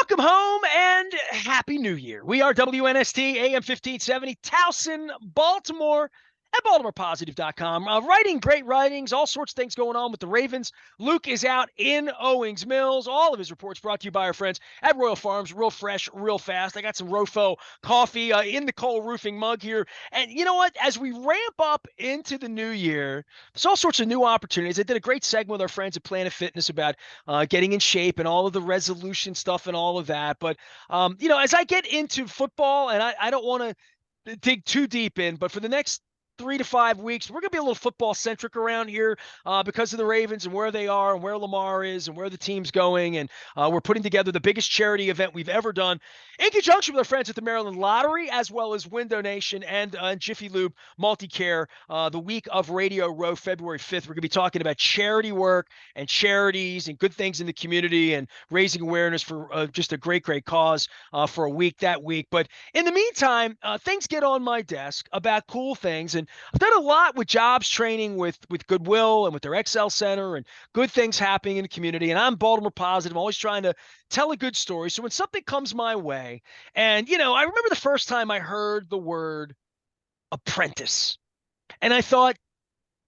Welcome home and Happy New Year. We are WNST AM 1570, Towson, Baltimore, at BaltimorePositive.com. Writing great writings, all sorts of things going on with the Ravens. Luke is out in Owings Mills. All of his reports brought to you by our friends at Royal Farms. Real fresh, real fast. I got some Rofo coffee in the Cole Roofing mug here. And you know what? As we ramp up into the new year, there's all sorts of new opportunities. I did a great segment with our friends at Planet Fitness about getting in shape and all of the resolution stuff and all of that. But, as I get into football, and I don't want to dig too deep in, but for the next 3 to 5 weeks, we're going to be a little football centric around here because of the Ravens and where they are and where Lamar is and where the team's going. And we're putting together the biggest charity event we've ever done in conjunction with our friends at the Maryland Lottery, as well as Window Nation and Jiffy Lube Multicare. The week of Radio Row, February 5th, we're going to be talking about charity work and charities and good things in the community and raising awareness for just a great, great cause for a week that week. But in the meantime, things get on my desk about cool things. And I've done a lot with jobs training with Goodwill and with their Excel Center and good things happening in the community. And I'm Baltimore positive. I'm always trying to tell a good story. So when something comes my way, and, I remember the first time I heard the word apprentice, and I thought,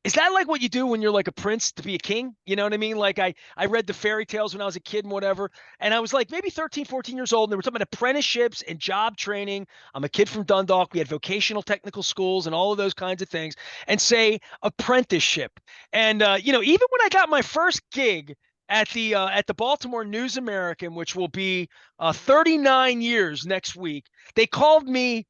is that like what you do when you're like a prince to be a king? You know what I mean? Like I read the fairy tales when I was a kid and whatever. And I was like maybe 13, 14 years old. And they were talking about apprenticeships and job training. I'm a kid from Dundalk. We had vocational technical schools and all of those kinds of things. And say apprenticeship. And, even when I got my first gig at the Baltimore News American, which will be 39 years next week, they called me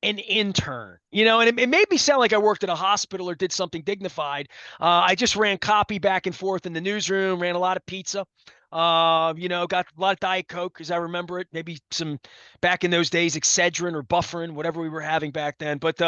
an intern, and it made me sound like I worked at a hospital or did something dignified. I just ran copy back and forth in the newsroom, ran a lot of pizza, got a lot of Diet Coke as I remember it, maybe some back in those days, Excedrin or Bufferin, whatever we were having back then. But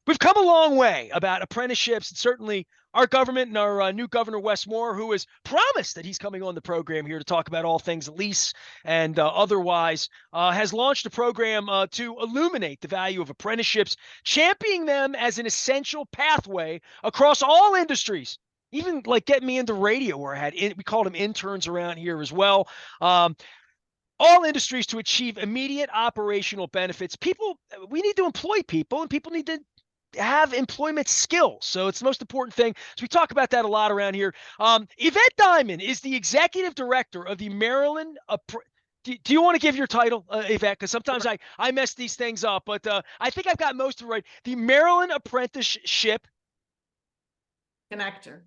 we've come a long way about apprenticeships, and certainly our government and our new governor, Wes Moore, who has promised that he's coming on the program here to talk about all things lease and otherwise, has launched a program to illuminate the value of apprenticeships, championing them as an essential pathway across all industries. Even like getting me into radio, where we called them interns around here as well. All industries to achieve immediate operational benefits. We need to employ people, and people need to have employment skills. So it's the most important thing. So we talk about that a lot around here. Yvette Diamond is the executive director of the Maryland. Do you want to give your title, Yvette? Because sometimes I mess these things up, but I think I've got most of it right. The Maryland Apprenticeship Connector.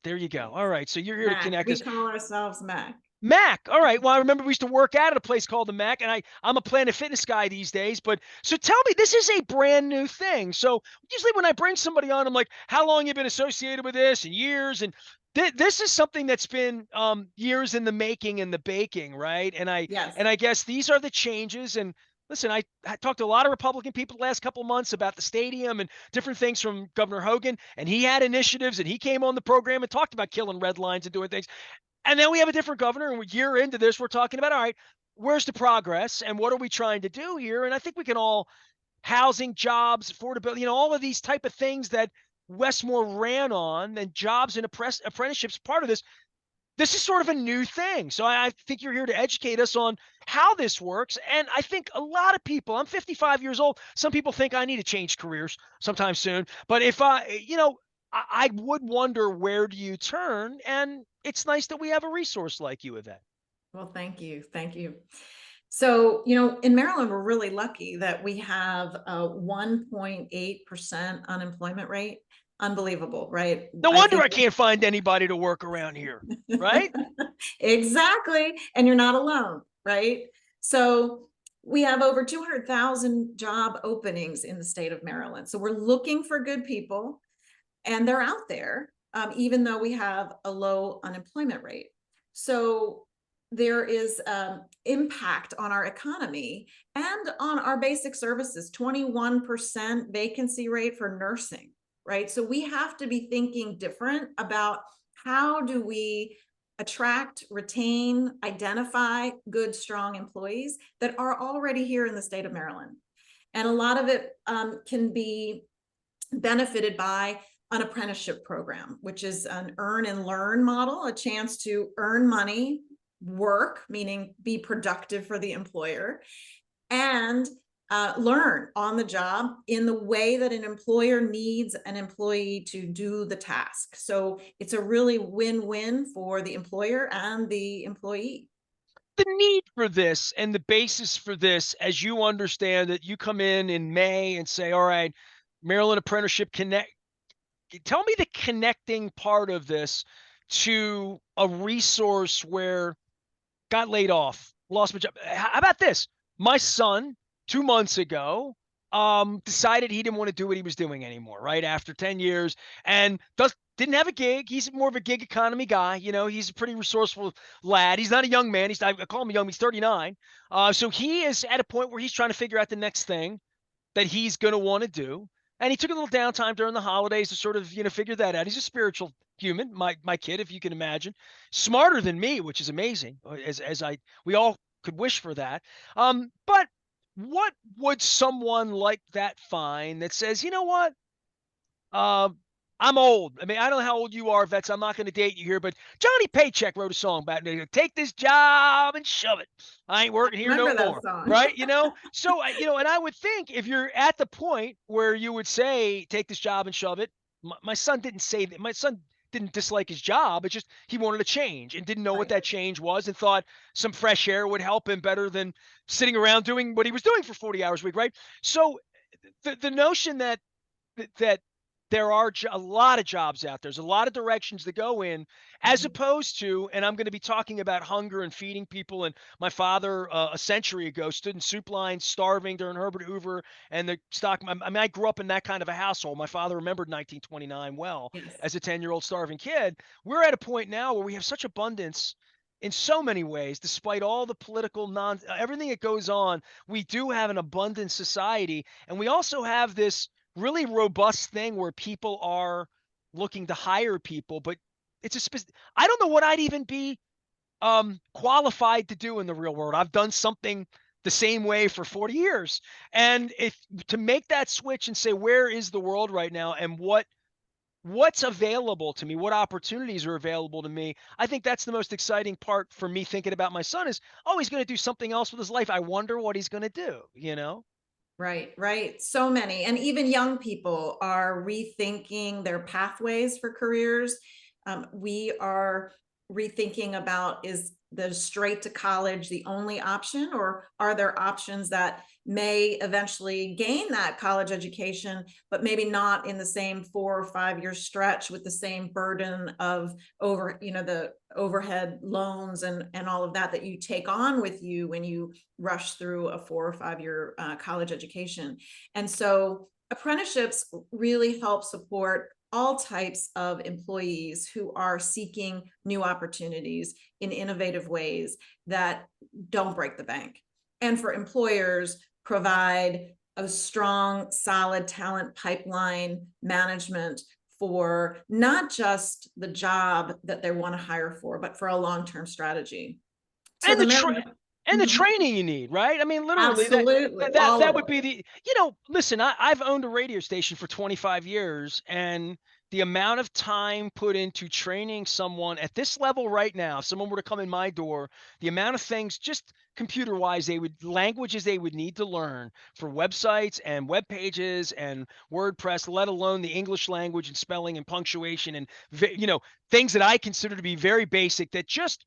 There you go. All right. So you're here MAC. to connect We us. call ourselves MAC. Mac. All right. Well, I remember we used to work out at a place called the Mac, and I'm a Planet Fitness guy these days. But so tell me, this is a brand new thing. So usually when I bring somebody on, I'm like, how long you been associated with this and years? And this is something that's been years in the making and the baking, right? Yes. And I guess these are the changes. And listen, I talked to a lot of Republican people the last couple of months about the stadium and different things from Governor Hogan, and he had initiatives, and he came on the program and talked about killing red lines and doing things. And then we have a different governor, and a year into this, we're talking about, all right, where's the progress and what are we trying to do here? And I think we can all, housing, jobs, affordability, all of these type of things that Westmore ran on, and jobs and apprenticeships, part of this. This is sort of a new thing. So I think you're here to educate us on how this works. And I think a lot of people, I'm 55 years old. Some people think I need to change careers sometime soon. But if I would wonder, where do you turn? And it's nice that we have a resource like you, Yvette. Well, thank you. Thank you. So, in Maryland, we're really lucky that we have a 1.8% unemployment rate. Unbelievable, right? No wonder I can't find anybody to work around here, right? Exactly. And you're not alone, right? So we have over 200,000 job openings in the state of Maryland. So we're looking for good people, and they're out there, even though we have a low unemployment rate. So there is impact on our economy and on our basic services. 21% vacancy rate for nursing, right? So we have to be thinking different about how do we attract, retain, identify good, strong employees that are already here in the state of Maryland. And a lot of it can be benefited by an apprenticeship program, which is an earn and learn model, a chance to earn money work, meaning be productive for the employer, and learn on the job in the way that an employer needs an employee to do the task. So it's a really win-win for the employer and the employee. The need for this and the basis for this, as you understand it, you come in May and say, all right, Maryland Apprenticeship Connect. Tell me the connecting part of this to a resource where got laid off, lost my job. How about this? My son, 2 months ago, decided he didn't want to do what he was doing anymore, right? After 10 years, and didn't have a gig. He's more of a gig economy guy. You know, he's a pretty resourceful lad. He's not a young man. I call him young. He's 39. So he is at a point where he's trying to figure out the next thing that he's going to want to do. And he took a little downtime during the holidays to sort of, figure that out. He's a spiritual human, my kid, if you can imagine, smarter than me, which is amazing. We all could wish for that. But what would someone like that find that says, you know what? I'm old. I mean, I don't know how old you are, Vets. I'm not going to date you here, but Johnny Paycheck wrote a song about it. Take this job and shove it. I ain't working here no more. Song. Right? So, and I would think if you're at the point where you would say, take this job and shove it, my son didn't say that. My son didn't dislike his job. It's just he wanted a change and didn't know what that change was and thought some fresh air would help him better than sitting around doing what he was doing for 40 hours a week. Right. So the notion that there are a lot of jobs out there. There's a lot of directions to go in, as opposed to, and I'm going to be talking about hunger and feeding people. And my father, a century ago, stood in soup lines, starving during Herbert Hoover and the stock. I mean, I grew up in that kind of a household. My father remembered 1929 well as a 10-year-old starving kid. We're at a point now where we have such abundance in so many ways, despite all the political everything that goes on. We do have an abundant society, and we also have this really robust thing where people are looking to hire people, but I don't know what I'd even be qualified to do in the real world. I've done something the same way for 40 years. And to make that switch and say, where is the world right now and what's available to me, what opportunities are available to me, I think that's the most exciting part for me thinking about my son is, he's going to do something else with his life. I wonder what he's going to do, Right. So many. And even young people are rethinking their pathways for careers. We are rethinking about, is the straight to college the only option, or are there options that may eventually gain that college education, but maybe not in the same 4 or 5 year stretch with the same burden of the overhead loans and all of that you take on with you when you rush through a 4 or 5 year college education. And so apprenticeships really help support all types of employees who are seeking new opportunities in innovative ways that don't break the bank. And for employers, provide a strong, solid talent pipeline management for not just the job that they want to hire for, but for a long-term strategy. So and the training you need, right? I mean, literally, absolutely. That would be the, listen, I've owned a radio station for 25 years, and the amount of time put into training someone at this level right now, if someone were to come in my door, the amount of things just computer-wise, languages they would need to learn for websites and web pages and WordPress, let alone the English language and spelling and punctuation and, things that I consider to be very basic that just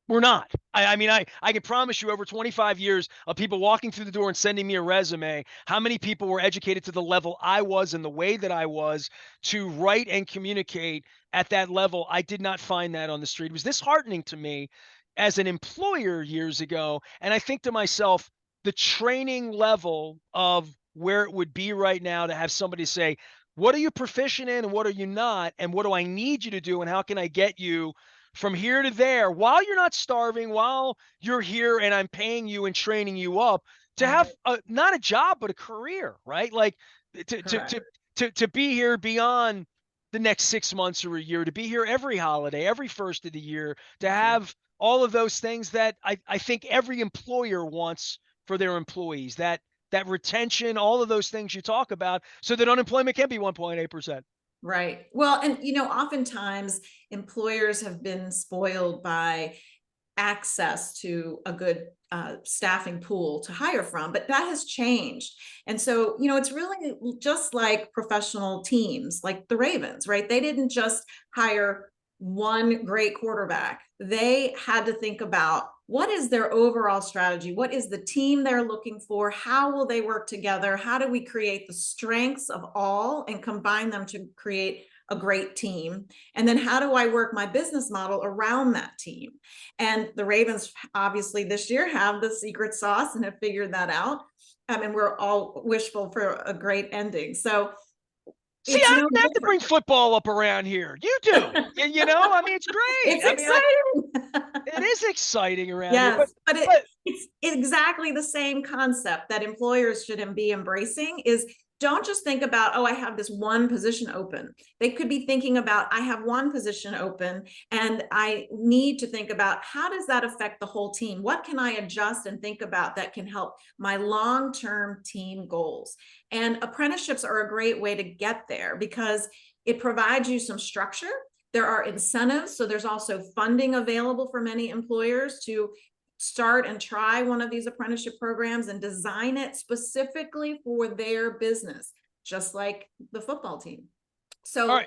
we're not. I mean, I can promise you over 25 years of people walking through the door and sending me a resume, how many people were educated to the level I was and the way that I was to write and communicate at that level. I did not find that on the street. It was disheartening to me as an employer years ago. And I think to myself, the training level of where it would be right now to have somebody say, what are you proficient in and what are you not? And what do I need you to do? And how can I get you from here to there while you're not starving, while you're here and I'm paying you and training you up to have not a job, but a career, right? Like to be here beyond the next 6 months or a year, to be here every holiday, every first of the year, to have all of those things that I think every employer wants for their employees, that retention, all of those things you talk about, so that unemployment can be 1.8%. Right. Well, and oftentimes employers have been spoiled by access to a good staffing pool to hire from, but that has changed. And so, it's really just like professional teams, like the Ravens, right? They didn't just hire one great quarterback. They had to think about what is their overall strategy? What is the team they're looking for? How will they work together? How do we create the strengths of all and combine them to create a great team? And then how do I work my business model around that team? And the Ravens obviously this year have the secret sauce and have figured that out. And we're all wishful for a great ending. So See, it's I no don't have to bring different. football up around here. You do. I mean, it's great. It's I mean, exciting. it is exciting around here, Yes, but but it's exactly the same concept that employers should be embracing is don't just think about, oh, I have this one position open. They could be thinking about, I have one position open and I need to think about how does that affect the whole team? What can I adjust and think about that can help my long-term team goals? And apprenticeships are a great way to get there because it provides you some structure. There are incentives. So there's also funding available for many employers to start and try one of these apprenticeship programs and design it specifically for their business, just like the football team. all So right.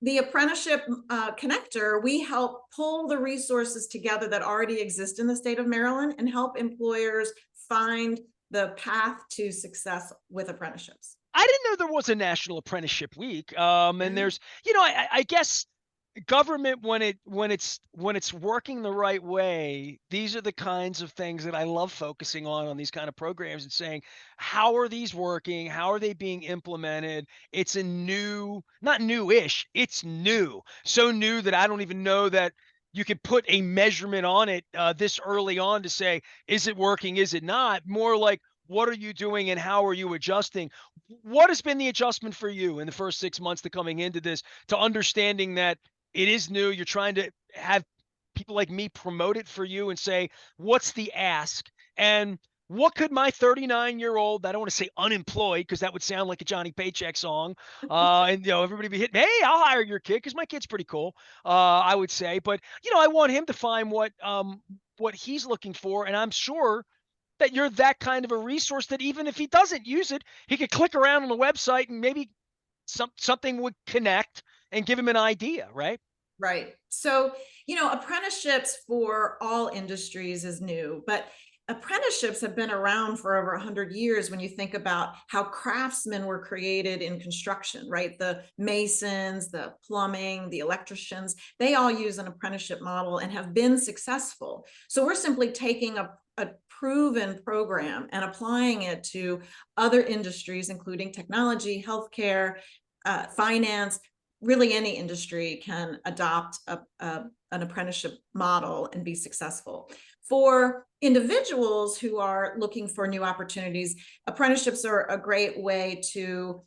the apprenticeship connector, we help pull the resources together that already exist in the state of Maryland and help employers find the path to success with apprenticeships. I didn't know there was a National Apprenticeship Week. And Yeah. there's, I guess government when it's working the right way, these are the kinds of things that I love focusing on these kind of programs and saying, how are these working? How are they being implemented? It's a new, not new-ish, it's new. So new that I don't even know that you could put a measurement on it this early on to say, is it working? Is it not? More like, what are you doing and how are you adjusting? What has been the adjustment for you in the first 6 months to coming into this, to understanding that it is new? You're trying to have people like me promote it for you and say, what's the ask? And what could my 39-year-old, I don't want to say unemployed because that would sound like a Johnny Paycheck song. And everybody be hitting, hey, I'll hire your kid because my kid's pretty cool. I would say, but I want him to find what he's looking for. And I'm sure that you're that kind of a resource that even if he doesn't use it, he could click around on the website and maybe something would connect and give him an idea, right? Right. So, apprenticeships for all industries is new, but apprenticeships have been around for over 100 years when you think about how craftsmen were created in construction, right? The masons, the plumbing, the electricians, they all use an apprenticeship model and have been successful. So we're simply taking a proven program and applying it to other industries, including technology, healthcare, finance. Really any industry can adopt an apprenticeship model and be successful. For individuals who are looking for new opportunities, apprenticeships are a great way to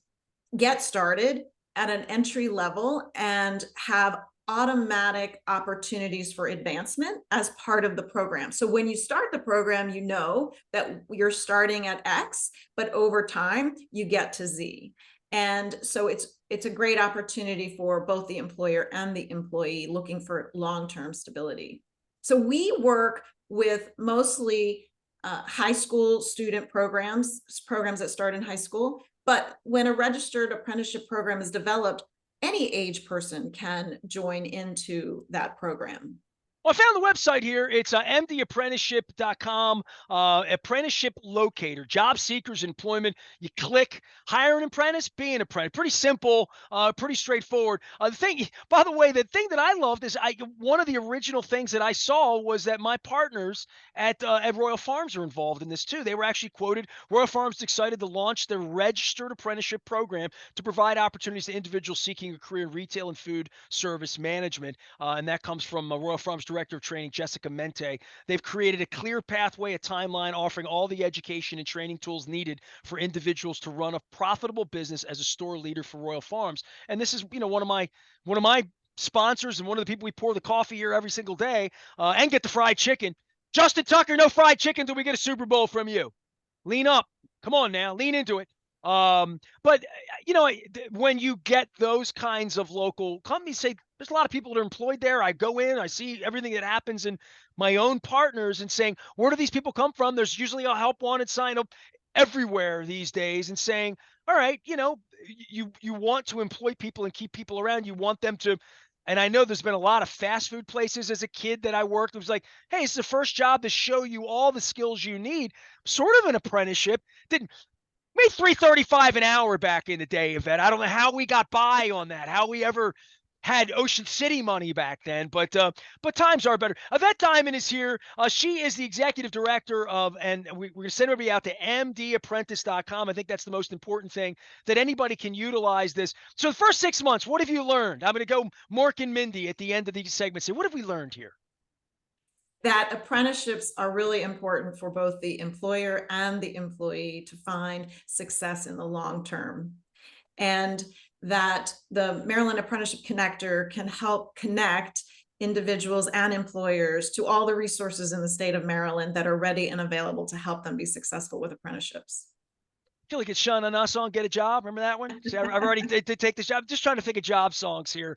get started at an entry level and have automatic opportunities for advancement as part of the program. So when you start the program, you know that you're starting at X, but over time you get to Z. And so it's a great opportunity for both the employer and the employee looking for long-term stability. So we work with mostly high school student programs that start in high school. But when a registered apprenticeship program is developed, any age person can join into that program. Well, I found the website here. It's mdapprenticeship.com, apprenticeship locator, job seekers, employment. You click, hire an apprentice, be an apprentice. Pretty simple, pretty straightforward. By the way, the thing that I loved is one of the original things that I saw was that my partners at Royal Farms are involved in this too. They were actually quoted. Royal Farms is excited to launch their registered apprenticeship program to provide opportunities to individuals seeking a career in retail and food service management. And that comes from Royal Farms Director of Training, Jessica Mente. They've created a clear pathway, a timeline offering all the education and training tools needed for individuals to run a profitable business as a store leader for Royal Farms. And this is, one of my sponsors and one of the people we pour the coffee here every single day and get the fried chicken. Justin Tucker, no fried chicken until we get a Super Bowl from you. Lean up. Come on now, lean into it. But when you get those kinds of local companies, say there's a lot of people that are employed there. I go in, I see everything that happens, and my own partners and saying, where do these people come from? There's usually a help wanted sign up everywhere these days, and saying, all right, you want to employ people and keep people around. You want them to, and I know there's been a lot of fast food places as a kid that I worked. It was like, hey, it's the first job to show you all the skills you need, sort of an apprenticeship. Didn't made 335 an hour back in the day, Yvette. I don't know how we got by on that, how we ever had Ocean City money back then, but times are better. Yvette Diamond is here. She is the executive director of, and we're going to send everybody out to mdapprentice.com. I think that's the most important thing, that anybody can utilize this. So the first 6 months, what have you learned? I'm going to go Mork and Mindy at the end of these segments. Say, what have we learned here? That apprenticeships are really important for both the employer and the employee to find success in the long term. And that the Maryland Apprenticeship Connector can help connect individuals and employers to all the resources in the state of Maryland that are ready and available to help them be successful with apprenticeships. I feel like it's Sean and us on Get a Job. Remember that one? See, I've already did take this job. Just trying to think of job songs here.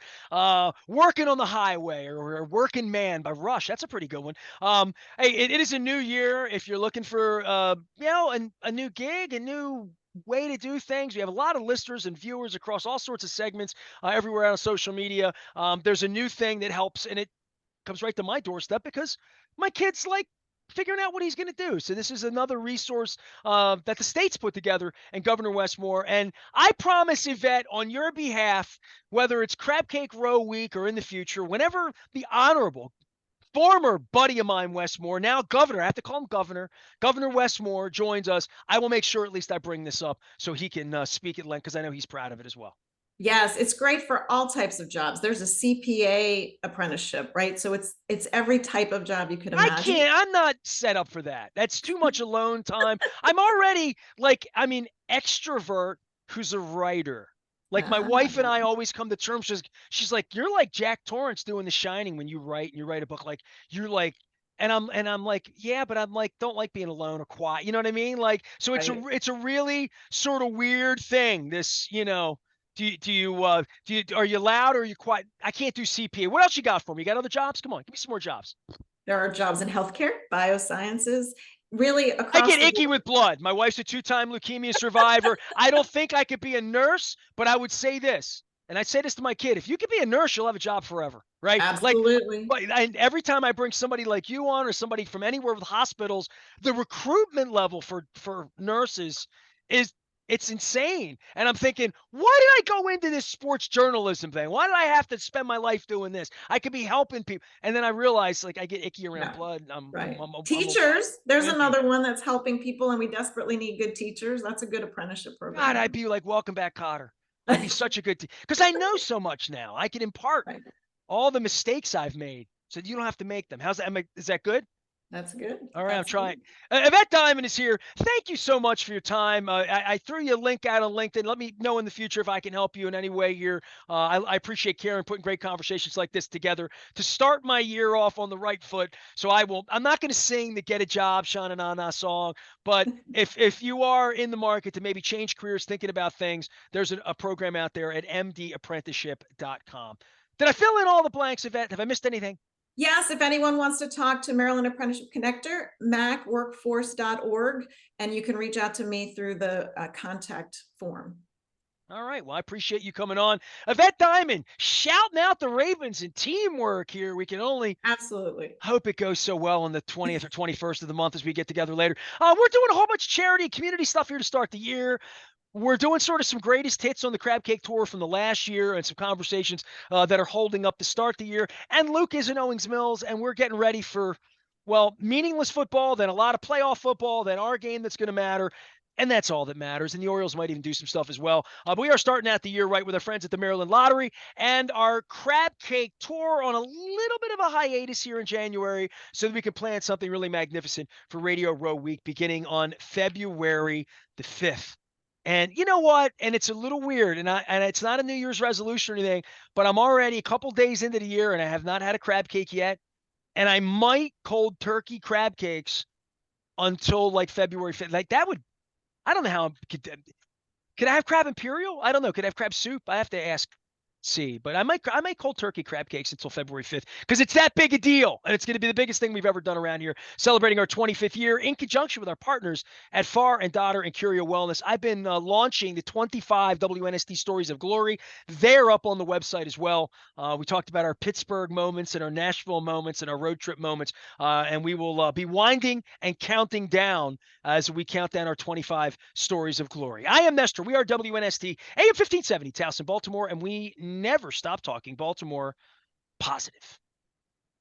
Working on the Highway, or Working Man by Rush. That's a pretty good one. Hey, it is a new year. If you're looking for, a new gig, a new way to do things. We have a lot of listeners and viewers across all sorts of segments, everywhere on social media. There's a new thing that helps, and it comes right to my doorstep because my kid's like figuring out what he's going to do. So this is another resource that the state's put together, and Governor Westmore. And I promise, Yvette, on your behalf, whether it's Crab Cake Row Week or in the future, whenever the honorable former buddy of mine, Westmore, now governor, I have to call him Governor Westmore, joins us, I will make sure at least I bring this up so he can speak at length, because I know he's proud of it as well. Yes, it's great for all types of jobs. There's a CPA apprenticeship, right? So it's every type of job you could imagine. I'm not set up for that. That's too much alone time. I'm already extrovert who's a writer. Like my wife and I always come to terms. She's like, you're like Jack Torrance doing The Shining when you write a book. Like you're like, and I'm like, yeah, but I'm like, don't like being alone or quiet. You know what I mean? Like, so it's Right. it's a really sort of weird thing. This, are you loud or are you quiet? I can't do CPA. What else you got for me? You got other jobs? Come on, give me some more jobs. There are jobs in healthcare, biosciences, really I across get the icky board. with blood. My wife's a 2-time leukemia survivor. I don't think I could be a nurse, but I would say this, and I say this to my kid: if you could be a nurse, you'll have a job forever, right? Absolutely. And every time I bring somebody like you on, or somebody from anywhere with hospitals, the recruitment level for nurses is, it's insane. And I'm thinking, why did I go into this sports journalism thing? Why did I have to spend my life doing this? I could be helping people. And then I realized, like, I get icky around Yeah. blood. I'm Right. I'm Teachers, there's wimpy. another one that's helping people, and we desperately need good teachers. That's a good apprenticeship God, I'd program. be like, welcome back, Cotter. I'd be such a good because I know so much now. I can impart Right. all the mistakes I've made, so you don't have to make them. How's that? Is that good? That's good. All right, I'm trying. Absolutely. Yvette Diamond is here. Thank you so much for your time. I threw you a link out on LinkedIn. Let me know in the future if I can help you in any way here. I appreciate Karen putting great conversations like this together to start my year off on the right foot. So I'm not going to sing the Get a Job, Shana Nana song, but if you are in the market to maybe change careers, thinking about things, there's a program out there at mdapprenticeship.com. Did I fill in all the blanks, Yvette? Have I missed anything? Yes, if anyone wants to talk to Maryland Apprenticeship Connector, macworkforce.org, and you can reach out to me through the contact form. All right. Well, I appreciate you coming on. Yvette Diamond, shouting out the Ravens and teamwork here. We can only Absolutely. hope it goes so well on the 20th or 21st of the month as we get together later. We're doing a whole bunch of charity and community stuff here to start the year. We're doing sort of some greatest hits on the Crab Cake Tour from the last year, and some conversations that are holding up to start the year. And Luke is in Owings Mills, and we're getting ready for, well, meaningless football, then a lot of playoff football, then our game that's going to matter. And that's all that matters. And the Orioles might even do some stuff as well. But we are starting out the year right with our friends at the Maryland Lottery and our Crab Cake Tour on a little bit of a hiatus here in January, so that we can plan something really magnificent for Radio Row Week beginning on February the 5th. And you know what? And it's a little weird, and it's not a New Year's resolution or anything, but I'm already a couple days into the year and I have not had a crab cake yet. And I might cold turkey crab cakes until like February 5th. Like that would, I don't know how could I have crab imperial? I don't know. Could I have crab soup? I have to ask see. But I might cold turkey crab cakes until February 5th because it's that big a deal, and it's going to be the biggest thing we've ever done around here, celebrating our 25th year in conjunction with our partners at Far and Dotter and Curio Wellness. I've been launching the 25 WNST Stories of Glory. They're up on the website as well. We talked about our Pittsburgh moments and our Nashville moments and our road trip moments, and we will be winding and counting down as we count down our 25 Stories of Glory. I am Nestor. We are WNST AM 1570 Towson, Baltimore, and we never stop talking Baltimore positive.